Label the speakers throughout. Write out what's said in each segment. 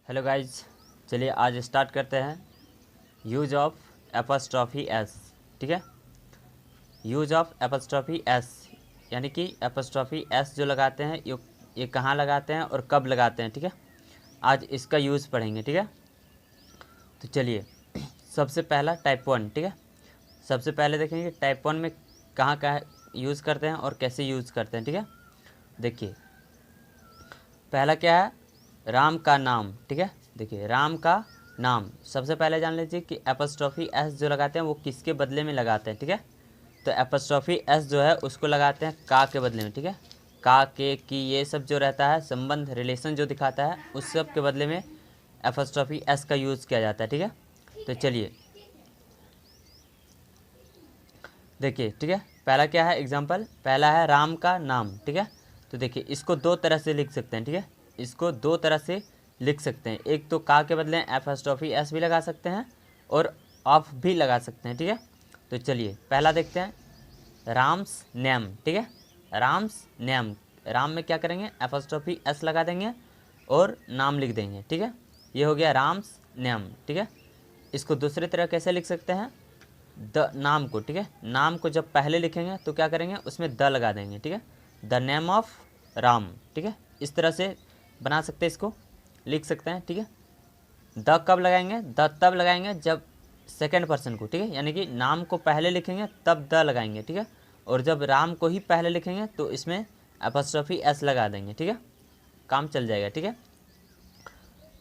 Speaker 1: Hello guys, चलिए आज start करते हैं यूज ऑफ एपॉस्ट्रॉफी एस। ठीक है, यूज ऑफ एपॉस्ट्रॉफी एस यानी कि एपॉस्ट्रॉफी एस जो लगाते हैं ये कहाँ लगाते हैं और कब लगाते हैं। ठीक है, आज इसका यूज़ पढ़ेंगे। ठीक है, तो चलिए सबसे पहला टाइप 1। ठीक है, सबसे पहले देखेंगे टाइप 1 में कहाँ कहाँ यूज़ करते हैं और कैसे यूज़ करते हैं। ठीक है, देखिए पहला क्या है, राम का नाम। ठीक है, देखिए राम का नाम सबसे पहले जान लीजिए कि एपॉस्ट्रॉफी एस जो लगाते हैं वो किसके बदले में लगाते हैं। ठीक है, तो एपॉस्ट्रॉफी एस जो है उसको लगाते हैं का के बदले में। ठीक है, का के की ये सब जो रहता है संबंध रिलेशन जो दिखाता है उस सब के बदले में एपॉस्ट्रॉफी एस का यूज़ किया जाता है। ठीक है, तो चलिए देखिए। ठीक है, पहला क्या है एग्जाम्पल, पहला है राम का नाम। ठीक है, तो देखिए इसको दो तरह से लिख सकते हैं। ठीक है, इसको दो तरह से लिख सकते हैं, एक तो का के बदले एपॉस्ट्रॉफी एस भी लगा सकते हैं और ऑफ भी लगा सकते हैं। ठीक है, तो चलिए पहला देखते हैं राम्स नेम। ठीक है, राम्स नेम, राम में क्या करेंगे एपॉस्ट्रॉफी एस लगा देंगे और नाम लिख देंगे। ठीक है, ये हो गया राम्स नेम। ठीक है, इसको दूसरी तरह कैसे लिख सकते हैं, द नाम को। ठीक है, नाम को जब पहले लिखेंगे तो क्या करेंगे उसमें द लगा देंगे। ठीक है, द नेम ऑफ राम। ठीक है, इस तरह से बना सकते हैं, इसको लिख सकते हैं। ठीक है, द कब लगाएंगे, द तब लगाएंगे जब सेकंड पर्सन को। ठीक है, यानी कि नाम को पहले लिखेंगे तब द लगाएंगे। ठीक है, और जब राम को ही पहले लिखेंगे तो इसमें एपॉस्ट्रॉफी एस लगा देंगे। ठीक है, काम चल जाएगा। ठीक है,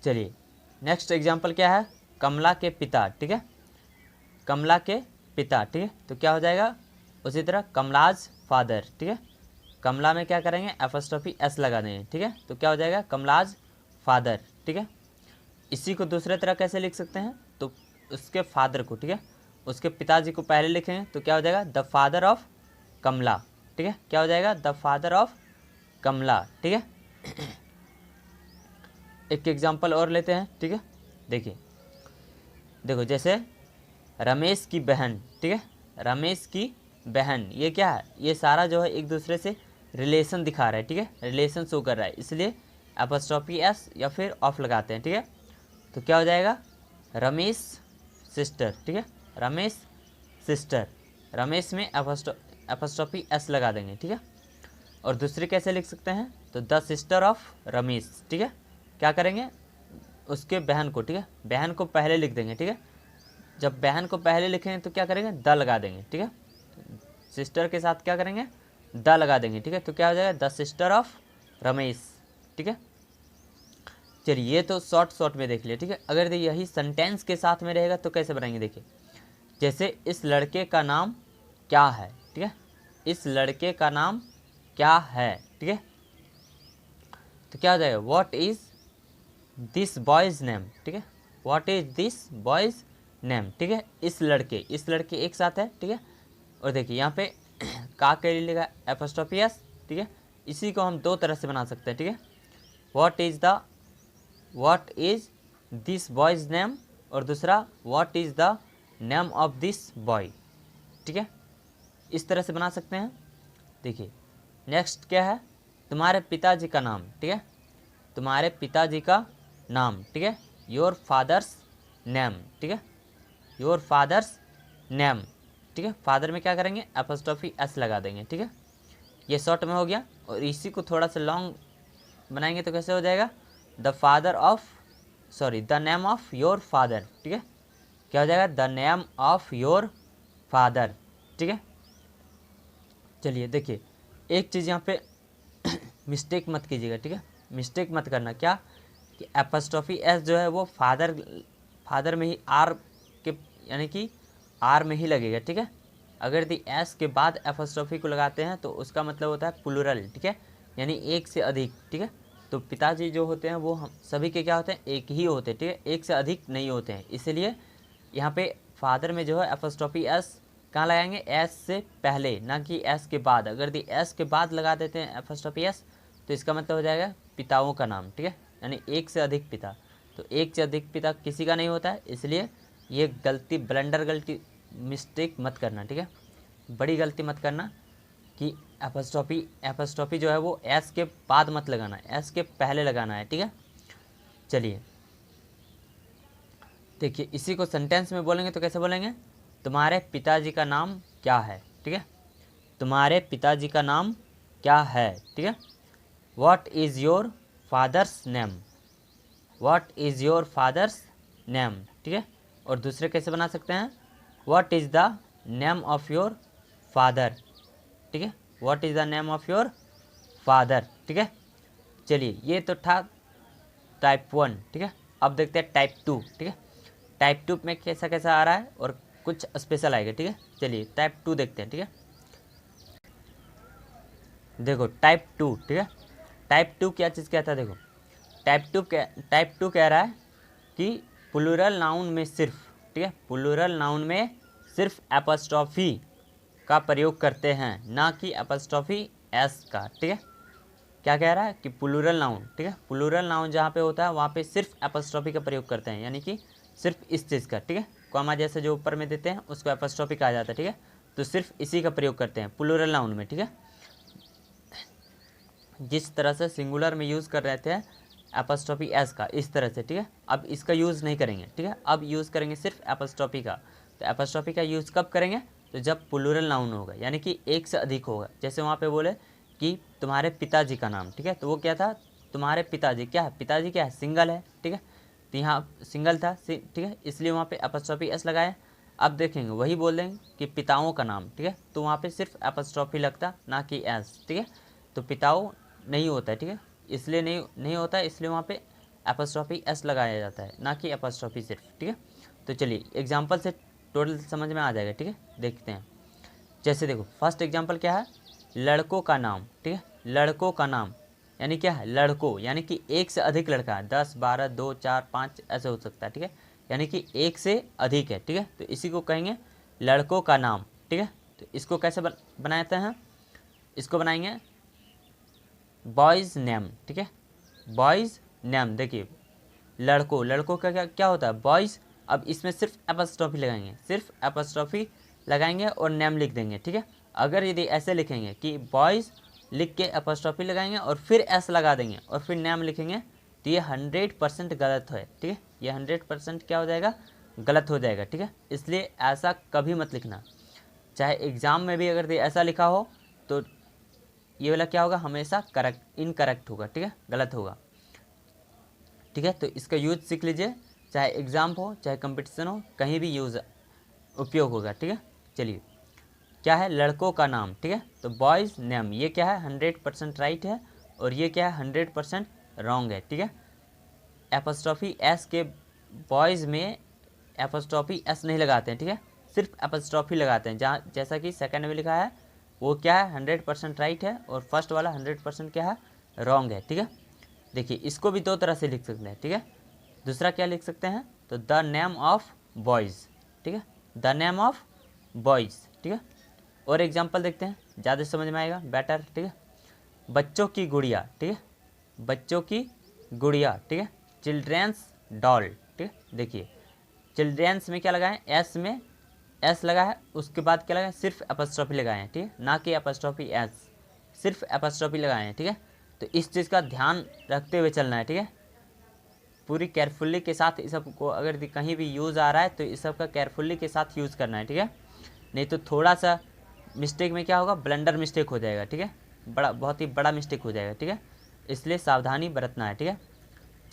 Speaker 1: चलिए नेक्स्ट एग्जाम्पल क्या है, कमला के पिता। ठीक है, कमला के पिता। ठीक है, तो क्या हो जाएगा उसी तरह कमलाज फादर। ठीक है, कमला में क्या करेंगे एपॉस्ट्रॉफी एस लगा देंगे। ठीक है, तो क्या हो जाएगा कमलाज फादर। ठीक है, इसी को दूसरे तरह कैसे लिख सकते हैं, तो उसके फादर को, ठीक है, उसके पिताजी को पहले लिखेंगे तो क्या हो जाएगा द फादर ऑफ कमला। ठीक है, क्या हो जाएगा द फादर ऑफ कमला। ठीक है, एक एग्जांपल और लेते हैं। ठीक है, देखिए देखो जैसे रमेश की बहन। ठीक है, रमेश की बहन, ये क्या है, ये सारा जो है एक दूसरे से रिलेशन दिखा रहा है। ठीक है, रिलेशन शो कर रहा है, इसलिए एपॉस्ट्रॉफी एस या फिर ऑफ लगाते हैं। ठीक है, तो क्या हो जाएगा रमेश सिस्टर। ठीक है, रमेश सिस्टर, रमेश में एपॉस्ट्रॉफी एस लगा देंगे। ठीक है, और दूसरी कैसे लिख सकते हैं, तो द सिस्टर ऑफ रमेश। ठीक है, क्या करेंगे उसके बहन को, ठीक है, बहन को पहले लिख देंगे। ठीक है, जब बहन को पहले लिखेंगे तो क्या करेंगे द लगा देंगे। ठीक है, सिस्टर के साथ क्या करेंगे द लगा देंगे। ठीक है, तो क्या हो जाएगा द सिस्टर ऑफ रमेश। ठीक है, चलिए ये तो शॉर्ट में देख लिया। ठीक है, अगर यही सेंटेंस के साथ में रहेगा तो कैसे बनाएंगे, देखिए जैसे इस लड़के का नाम क्या है। ठीक है, इस लड़के का नाम क्या है। ठीक है, तो क्या हो जाएगा what is this boys name. ठीक है, what is this boys name. ठीक है, इस लड़के एक साथ है। ठीक है, और देखिए यहाँ पे का के लिए लिखा एपॉस्ट्रोफी एस। ठीक है, इसी को हम दो तरह से बना सकते हैं। ठीक है, what is this boys name और दूसरा what is the name of this boy. ठीक है, इस तरह से बना सकते हैं। देखिए नेक्स्ट क्या है, तुम्हारे पिताजी का नाम। ठीक है, तुम्हारे पिताजी का नाम। ठीक है, योर फादर्स नेम। ठीक है, योर फादर्स नेम। ठीक है, फादर में क्या करेंगे एपॉस्ट्रोफी एस लगा देंगे। ठीक है, ये शॉर्ट में हो गया, और इसी को थोड़ा सा लॉन्ग बनाएंगे तो कैसे हो जाएगा the father of the name of your father. ठीक है, क्या हो जाएगा the name of your father. ठीक है, चलिए देखिए एक चीज़ यहाँ पे मिस्टेक मत कीजिएगा। ठीक है, मिस्टेक मत करना क्या कि एपॉस्ट्रोफी एस जो है वो फादर में ही आर के यानी कि आर में ही लगेगा। ठीक है, अगर यदि एस के बाद एपॉस्ट्रोफी को लगाते हैं तो उसका मतलब होता है प्लूरल। ठीक है, यानी एक से अधिक। ठीक है, तो पिताजी जो होते हैं वो हम सभी के क्या होते हैं एक ही होते हैं। ठीक है, एक से अधिक नहीं होते हैं, इसलिए यहाँ पे फादर में जो है एपॉस्ट्रोफी एस कहाँ लगाएंगे एस से पहले, ना कि एस के बाद। अगर यदि एस के बाद लगा देते हैं एपॉस्ट्रोफी एस तो इसका मतलब हो जाएगा पिताओं का नाम। ठीक है, यानी एक से अधिक पिता, तो एक से अधिक पिता किसी का नहीं होता है, इसलिए ये गलती ब्लंडर गलती मिस्टेक मत करना। ठीक है, बड़ी गलती मत करना कि एपॉस्ट्रोफी जो है वो एस के बाद मत लगाना, एस के पहले लगाना है। ठीक है, चलिए देखिए इसी को सेंटेंस में बोलेंगे तो कैसे बोलेंगे, तुम्हारे पिताजी का नाम क्या है, ठीक है, तुम्हारे पिताजी का नाम क्या है, ठीक है। What is your father's name, what is your father's name, ठीक है। और दूसरे कैसे बना सकते हैं, what is the name of your father, ठीक है, what is the name of your father, ठीक है। चलिए ये तो था टाइप 1, ठीक है। अब देखते हैं टाइप 2, ठीक है। टाइप 2 में कैसा कैसा आ रहा है और कुछ स्पेशल आएगा, ठीक है। चलिए टाइप 2 देखते हैं, ठीक है। देखो टाइप 2, ठीक है, टाइप 2 क्या चीज़ कहता है, देखो टाइप 2 कह रहा है कि प्लूरल नाउन में सिर्फ, ठीक है, प्लूरल नाउन में सिर्फ एपॉस्ट्रोफी का प्रयोग करते हैं, ना कि एपॉस्ट्रोफी एस का, ठीक है। क्या कह रहा है कि प्लूरल नाउन, ठीक है, प्लूरल नाउन जहाँ पे होता है वहाँ पे सिर्फ एपॉस्ट्रोफी का प्रयोग करते हैं, यानी कि सिर्फ इस चीज़ का, ठीक है, कॉमा जैसे जो ऊपर में देते हैं उसको एपॉस्ट्रोफी कहा जाता है, ठीक है। तो सिर्फ इसी का प्रयोग करते हैं प्लूरल नाउन में, ठीक है। जिस तरह से सिंगुलर में यूज़ कर रहे थे एपॉस्ट्रोफी एस का, इस तरह से, ठीक है। अब इसका यूज़ नहीं करेंगे, ठीक है, अब यूज़ करेंगे सिर्फ एपॉस्ट्रोफी का। तो एपॉस्ट्रोफी का यूज़ कब करेंगे, तो जब प्लूरल नाउन होगा, यानी कि एक से अधिक होगा। जैसे वहाँ पे बोले कि तुम्हारे पिताजी का नाम, ठीक है, तो वो क्या था, तुम्हारे पिताजी, क्या है, पिताजी क्या है, सिंगल है, ठीक है, तो यहाँ सिंगल था, ठीक है, इसलिए वहाँ पे एपॉस्ट्रोफी एस लगाए। अब देखेंगे वही बोल देंगे कि पिताओं का नाम, ठीक है, तो वहाँ पे सिर्फ एपॉस्ट्रोफी लगता, ना कि एस, ठीक है। तो पिताओं नहीं होता है, ठीक है, इसलिए नहीं होता है, इसलिए वहाँ पे एपॉस्ट्रोफी एस लगाया जाता है, ना कि एपॉस्ट्रोफी सिर्फ, ठीक है। तो चलिए एग्जांपल से टोटल समझ में आ जाएगा, ठीक है, देखते हैं। जैसे देखो फर्स्ट एग्जांपल क्या है, लड़कों का नाम, ठीक है, लड़कों का नाम यानी क्या है, लड़कों यानी कि एक से अधिक लड़का है, 10 12 2 4 5 ऐसे हो सकता है, ठीक है, यानी कि एक से अधिक है, ठीक है। तो इसी को कहेंगे लड़कों का नाम, ठीक है। तो इसको कैसे बनाते हैं, इसको बनाएंगे बॉयज़ नेम, ठीक है, बॉयज़ नेम। देखिए लड़कों का क्या क्या होता है, बॉयज़। अब इसमें सिर्फ एपॉस्ट्रोफी लगाएंगे, सिर्फ एपॉस्ट्रोफी लगाएंगे और नेम लिख देंगे, ठीक है। अगर यदि ऐसे लिखेंगे कि बॉयज़ लिख के एपॉस्ट्रोफी लगाएंगे और फिर एस लगा देंगे और फिर नेम लिखेंगे, तो ये 100% गलत है, ठीक है, ये 100% क्या हो जाएगा, गलत हो जाएगा, ठीक है। इसलिए ऐसा कभी मत लिखना, चाहे एग्ज़ाम में भी अगर ऐसा लिखा हो तो ये वाला क्या होगा, हमेशा इनकरेक्ट होगा, ठीक है, गलत होगा, ठीक है। तो इसका यूज सीख लीजिए, चाहे एग्ज़ाम हो चाहे कंपटीशन हो, कहीं भी यूज़ उपयोग होगा, ठीक है। चलिए क्या है, लड़कों का नाम, ठीक है, तो बॉयज़ नेम, ये क्या है 100% राइट है और ये क्या है 100% रॉन्ग है, ठीक है। एपॉस्ट्रोफी एस के बॉयज़ में एपॉस्ट्रोफी एस नहीं लगाते हैं, ठीक है, सिर्फ एपॉस्ट्रोफी लगाते हैं, जहाँ जैसा कि सेकंड में लिखा है वो क्या है 100% राइट है और फर्स्ट वाला 100% क्या है, रॉन्ग है, ठीक है। देखिए इसको भी दो तरह से लिख सकते हैं, ठीक है। दूसरा क्या लिख सकते हैं, तो द नेम ऑफ बॉयज़, ठीक है, द नेम ऑफ बॉयज़, ठीक है। और एग्जांपल देखते हैं, ज़्यादा समझ में आएगा, बेटर, ठीक है। बच्चों की गुड़िया, ठीक है, बच्चों की गुड़िया, ठीक है, चिल्ड्रेंस डॉल, ठीक है। देखिए चिल्ड्रेंस में क्या लगाएं, एस में एस लगा है, उसके बाद क्या लगाए, सिर्फ एपॉस्ट्रोफी लगाए हैं, ठीक है, ना कि एपॉस्ट्रोफी एस, सिर्फ एपॉस्ट्रोफी लगाए हैं, ठीक है। तो इस चीज़ का ध्यान रखते हुए चलना है, ठीक है, पूरी केयरफुली के साथ इस सब को, अगर कहीं भी यूज़ आ रहा है तो इस सब का केयरफुली के साथ यूज़ करना है, ठीक है। नहीं तो थोड़ा सा मिस्टेक में क्या होगा, ब्लंडर मिस्टेक हो जाएगा, ठीक है, बहुत ही बड़ा मिस्टेक हो जाएगा, ठीक है, इसलिए सावधानी बरतना है, ठीक है।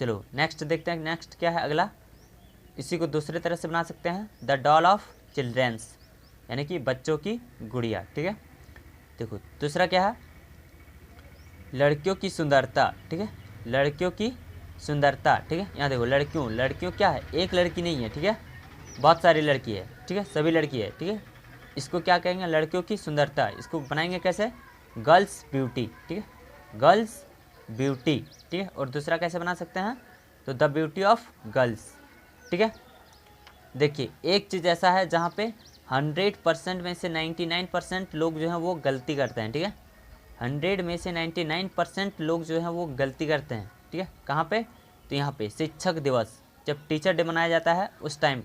Speaker 1: चलो नेक्स्ट देखते हैं, नेक्स्ट क्या है अगला, इसी को दूसरे तरह से बना सकते हैं, द डॉल ऑफ चिल्ड्रेंस यानी कि बच्चों की गुड़िया, ठीक है। देखो दूसरा क्या है, लड़कियों की सुंदरता, ठीक है, लड़कियों की सुंदरता, ठीक है। यहाँ देखो लड़कियों क्या है, एक लड़की नहीं है, ठीक है, बहुत सारी लड़की है, ठीक है, सभी लड़की है, ठीक है। इसको क्या कहेंगे, लड़कियों की सुंदरता। इसको बनाएंगे कैसे, गर्ल्स ब्यूटी, ठीक है, गर्ल्स ब्यूटी, ठीक है। और दूसरा कैसे बना सकते हैं, तो द ब्यूटी ऑफ गर्ल्स, ठीक है। देखिए एक चीज़ ऐसा है जहाँ पे 100% में से 99% लोग जो हैं वो गलती करते हैं, ठीक है, 100 में से 99% लोग जो हैं वो गलती करते हैं, ठीक है। कहाँ पे, तो यहाँ पे शिक्षक दिवस, जब टीचर डे मनाया जाता है उस टाइम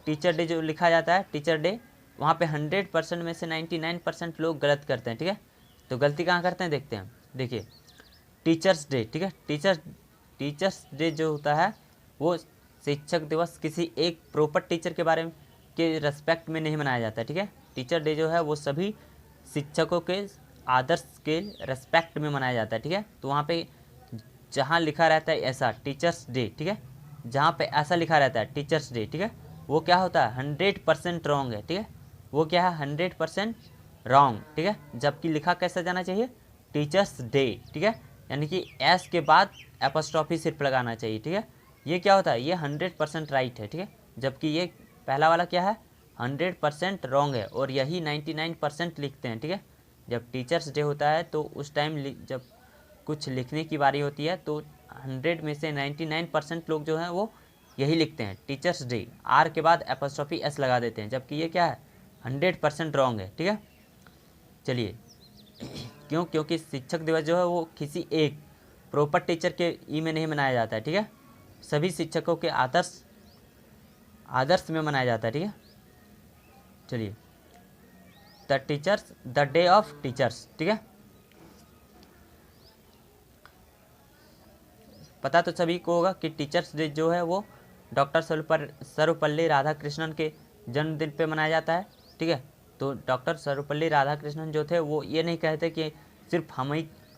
Speaker 1: टीचर डे जो लिखा जाता है टीचर डे, वहाँ पे 100% में से 99% लोग गलत करते हैं, ठीक है। तो गलती कहाँ करते हैं देखते हैं। देखिए टीचर्स डे, ठीक है, टीचर्स डे जो होता है वो शिक्षक दिवस किसी एक प्रॉपर टीचर के बारे में के रेस्पेक्ट में नहीं मनाया जाता है, ठीक है। टीचर डे जो है वो सभी शिक्षकों के आदर्श के रेस्पेक्ट में मनाया जाता है, ठीक है। तो वहाँ पे जहाँ लिखा रहता है ऐसा टीचर्स डे, ठीक है, जहाँ पे ऐसा लिखा रहता है टीचर्स डे, ठीक है, वो क्या होता है 100% रॉन्ग है, ठीक है। वो क्या है 100% रॉन्ग, ठीक है। जबकि लिखा कैसा जाना चाहिए टीचर्स डे, ठीक है, यानी कि एस के बाद एपोस्ट्रॉफी सिर्फ लगाना चाहिए, ठीक है। ये क्या होता है ये 100% राइट है, ठीक है। जबकि ये पहला वाला क्या है 100% रॉन्ग है, और यही 99% लिखते हैं, ठीक है। जब टीचर्स डे होता है तो उस टाइम जब कुछ लिखने की बारी होती है तो 100 में से 99% लोग जो हैं वो यही लिखते हैं टीचर्स डे, आर के बाद एपोस्ट्रॉफी एस लगा देते हैं, जबकि ये क्या है 100% रॉन्ग है, ठीक है। चलिए क्योंकि शिक्षक दिवस जो है वो किसी एक प्रॉपर टीचर के में नहीं मनाया जाता है, ठीक है। सभी शिक्षकों के आदर्श में मनाया जाता है, ठीक है। चलिए द डे ऑफ टीचर्स, ठीक है। पता तो सभी को होगा कि टीचर्स डे जो है वो डॉक्टर सर्वपल्ली राधाकृष्णन के जन्मदिन पे मनाया जाता है, ठीक है। तो डॉक्टर सर्वपल्ली राधाकृष्णन जो थे वो ये नहीं कहते कि सिर्फ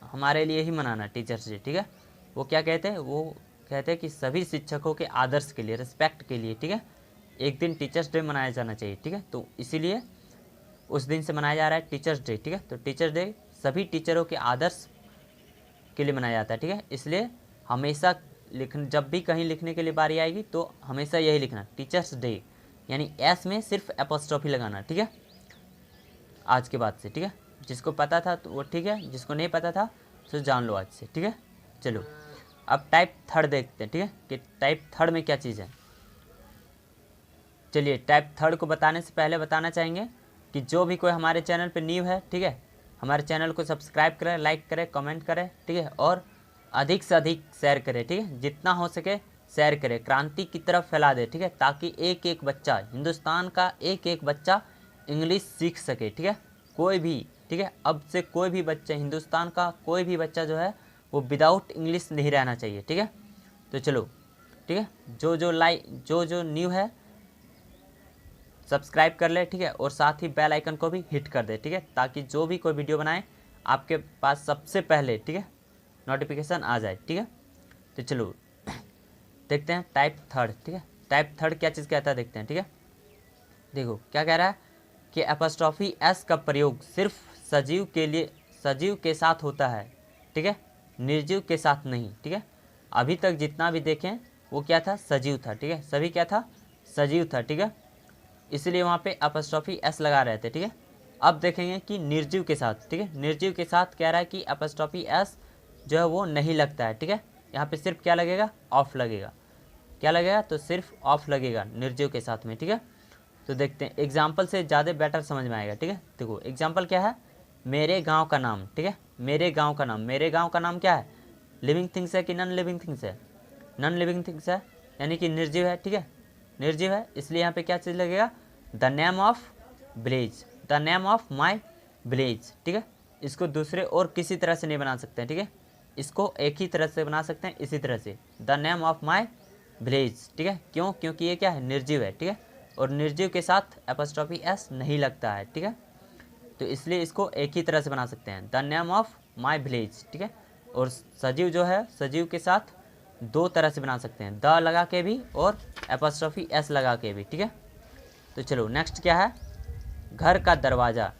Speaker 1: हमारे लिए ही मनाना टीचर्स डे, ठीक है। वो क्या कहते हैं वो कहते हैं कि सभी शिक्षकों के आदर्श के लिए रिस्पेक्ट के लिए, ठीक है, एक दिन टीचर्स डे मनाया जाना चाहिए, ठीक है। तो इसीलिए उस दिन से मनाया जा रहा है टीचर्स डे, ठीक है। तो टीचर्स डे सभी टीचरों के आदर्श के लिए मनाया जाता है, ठीक है। इसलिए हमेशा जब भी कहीं लिखने के लिए बारी आएगी तो हमेशा यही लिखना टीचर्स डे, यानी एस में सिर्फ एपोस्ट्रॉफी लगाना, ठीक है, आज के बाद से, ठीक है। जिसको पता था तो वो ठीक है, जिसको नहीं पता था तो जान लो आज से, ठीक है। चलो अब टाइप थर्ड देखते हैं, ठीक है, कि टाइप थर्ड में क्या चीज़ है। चलिए टाइप थर्ड को बताने से पहले बताना चाहेंगे कि जो भी कोई हमारे चैनल पे न्यू है, ठीक है, हमारे चैनल को सब्सक्राइब करें, लाइक करें, कमेंट करें, ठीक है, और अधिक से अधिक शेयर करें, ठीक है, जितना हो सके शेयर करें, क्रांति की तरफ फैला दे, ठीक है, ताकि एक एक बच्चा, हिंदुस्तान का एक एक बच्चा इंग्लिश सीख सके, ठीक है, कोई भी, ठीक है, अब से कोई भी बच्चा, हिंदुस्तान का कोई भी बच्चा जो है वो विदाउट इंग्लिश नहीं रहना चाहिए, ठीक है। तो चलो ठीक है, जो न्यू है सब्सक्राइब कर ले, ठीक है, और साथ ही बेल आइकन को भी हिट कर दे, ठीक है, ताकि जो भी कोई वीडियो बनाए आपके पास सबसे पहले, ठीक है, नोटिफिकेशन आ जाए, ठीक है। तो चलो देखते हैं टाइप थर्ड, ठीक है। टाइप थर्ड क्या चीज़ कहता है देखते हैं, ठीक है। देखो क्या कह रहा है कि एपोस्ट्रॉफी एस का प्रयोग सिर्फ सजीव के साथ होता है, ठीक है, निर्जीव के साथ नहीं, ठीक है। अभी तक जितना भी देखें वो क्या था सजीव था, ठीक है, सभी क्या था सजीव था, ठीक है, इसलिए वहाँ पे एपोस्ट्रॉफी एस लगा रहे थे, ठीक है। अब देखेंगे कि निर्जीव के साथ, ठीक है, निर्जीव के साथ कह रहा है कि एपोस्ट्रॉफी एस जो है वो नहीं लगता है, ठीक है। यहाँ पे सिर्फ क्या लगेगा ऑफ लगेगा, क्या लगेगा तो सिर्फ ऑफ लगेगा निर्जीव के साथ में, ठीक है। तो देखते हैं एग्जाम्पल से ज़्यादा बेटर समझ में आएगा, ठीक है। देखो एग्जाम्पल क्या है मेरे गाँव का नाम, ठीक है, मेरे गाँव का नाम, मेरे गाँव का नाम क्या है लिविंग थिंग्स है कि नॉन लिविंग थिंग्स है, नॉन लिविंग थिंग्स है, यानी कि निर्जीव है, ठीक है, निर्जीव है, इसलिए यहाँ पे क्या चीज़ लगेगा the name of village, the name of my village, ठीक है। इसको दूसरे और किसी तरह से नहीं बना सकते हैं, ठीक है, इसको एक ही तरह से बना सकते हैं इसी तरह से the name of my village, ठीक है। क्यों क्योंकि ये क्या है निर्जीव है, ठीक है, और निर्जीव के साथ एपोस्ट्रॉफी एस नहीं लगता है, ठीक है, तो इसलिए इसको एक ही तरह से बना सकते हैं the name of my village, ठीक है। और सजीव जो है सजीव के साथ दो तरह से बना सकते हैं द लगा के भी और एपोस्ट्रॉफी एस लगा के भी, ठीक है। तो चलो नेक्स्ट क्या है घर का दरवाज़ा,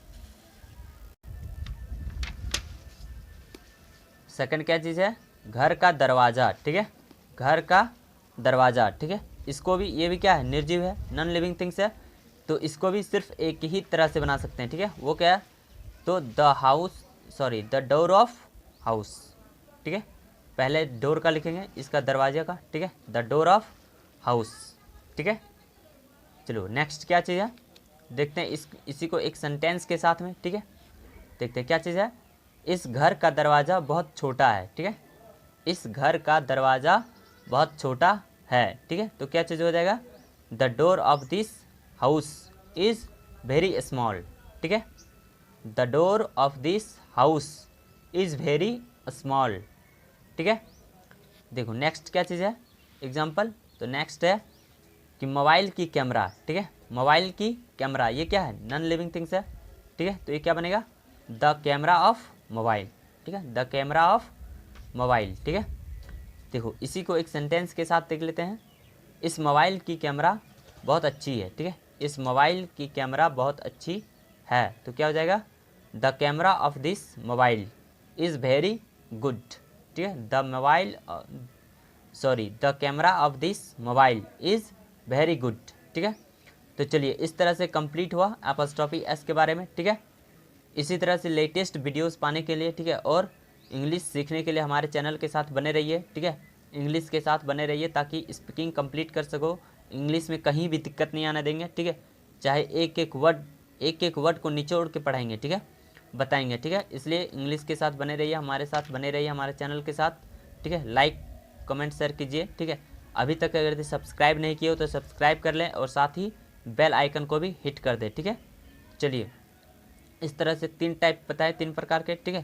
Speaker 1: सेकंड क्या चीज़ है घर का दरवाज़ा, ठीक है, घर का दरवाज़ा, ठीक है। इसको भी ये भी क्या है निर्जीव है, नॉन लिविंग थिंग्स है, तो इसको भी सिर्फ एक ही तरह से बना सकते हैं, ठीक है, वो क्या है तो द डोर ऑफ हाउस, ठीक है, पहले डोर का लिखेंगे इसका दरवाजे का, ठीक है, द डोर ऑफ हाउस, ठीक है। चलो नेक्स्ट क्या चीज़ है देखते हैं इसी को एक सेंटेंस के साथ में, ठीक है, देखते हैं क्या चीज़ है इस घर का दरवाज़ा बहुत छोटा है, ठीक है, इस घर का दरवाज़ा बहुत छोटा है, ठीक है। तो क्या चीज़ हो जाएगा the door of this house is very small, ठीक है, the door of this house is very small, ठीक है। देखो नेक्स्ट क्या चीज़ है एग्जाम्पल, तो नेक्स्ट है कि मोबाइल की कैमरा, ठीक है, मोबाइल की कैमरा ये क्या है, नॉन लिविंग थिंग्स है, ठीक है, तो ये क्या बनेगा, द कैमरा ऑफ मोबाइल, ठीक है, द कैमरा ऑफ मोबाइल, ठीक है। देखो इसी को एक सेंटेंस के साथ देख लेते हैं, इस मोबाइल की कैमरा बहुत अच्छी है, ठीक है, इस मोबाइल की कैमरा बहुत अच्छी है, तो क्या हो जाएगा, the camera off this mobile is very good, ठीक है, the mobile sorry the camera off this mobile is very good, ठीक है। तो चलिए इस तरह से कंप्लीट हुआ एपॉस्ट्रोफी एस के बारे में, ठीक है। इसी तरह से लेटेस्ट वीडियोस पाने के लिए, ठीक है, और इंग्लिश सीखने के लिए हमारे चैनल के साथ बने रहिए, ठीक है, इंग्लिश के साथ बने रहिए ताकि स्पीकिंग कंप्लीट कर सको, इंग्लिश में कहीं भी दिक्कत नहीं आने देंगे, ठीक है, चाहे एक एक वर्ड को निचोड़ के पढ़ाएंगे, ठीक है, बताएंगे, ठीक है, इसलिए इंग्लिश के साथ बने रहिए, हमारे साथ बने रहिए, हमारे चैनल के साथ, ठीक है, लाइक कमेंट शेयर कीजिए, ठीक है। अभी तक अगर सब्सक्राइब नहीं किए हो तो सब्सक्राइब कर लें और साथ ही बेल आइकन को भी हिट कर दें, ठीक है। चलिए इस तरह से 3 टाइप पता है, 3 प्रकार के, ठीक है,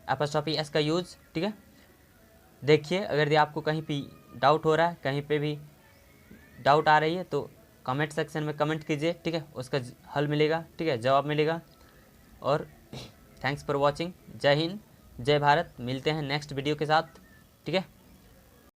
Speaker 1: एपॉस्ट्रोफी एस का यूज़, ठीक है। देखिए अगर आपको कहीं भी डाउट हो रहा है, कहीं पे भी डाउट आ रही है तो कमेंट सेक्शन में कमेंट कीजिए, ठीक है, उसका हल मिलेगा, ठीक है, जवाब मिलेगा। और थैंक्स फॉर वॉचिंग, जय हिंद जय भारत, मिलते हैं नेक्स्ट वीडियो के साथ, ठीक है।